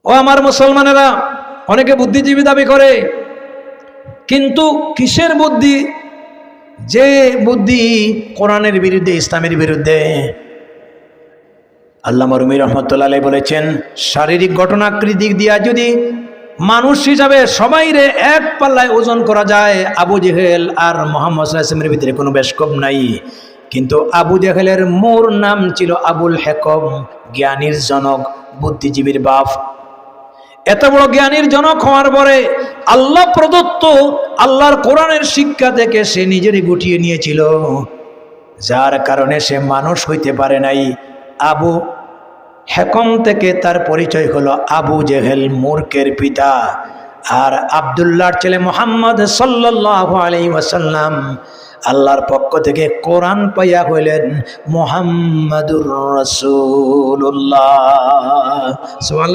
ও আমার মুসলমানেরা, অনেকে বুদ্ধিজীবী দাবি করে, কিন্তু কিসের বুদ্ধি? যে বুদ্ধি কোরআনের বিরুদ্ধে, ইসলামের বিরুদ্ধে। আল্লামা রুমি রহমতুল্লাহ আলাইহি বলেছেন, শারীরিক ঘটনাকৃতিক দিয়া যদি মানুষ হিসাবে সবাইরে এক পাল্লায় ওজন করা যায়, আবু জেহেল আর মুহাম্মদ সাল্লাল্লাহু আলাইহি ওয়াসাল্লামের ভিতরে কোনো বেশকম নাই। কিন্তু আবু জেহেলের মূল নাম ছিল আবুল হেকম, জ্ঞানীর জনক, বুদ্ধিজীবীর বাপ। এত বড় জ্ঞানীর জনক হওয়ার পরে আল্লাহ প্রদত্ত আল্লাহর কোরআনের শিক্ষা থেকে সে নিজেরই গুটিয়ে নিয়েছিল, যার কারণে সে মানুষ হইতে পারে নাই। আবু হেকম থেকে তার পরিচয় হলো আবু জেহেল, মূর্খের পিতা। আর আব্দুল্লাহর ছেলে মুহাম্মদ সাল্লাল্লাহু আলাইহি ওয়াসাল্লাম আল্লাহর পক্ষ থেকে কোরআন পাইয়া হইলেন মুহাম্মাদুর রাসূলুল্লাহ।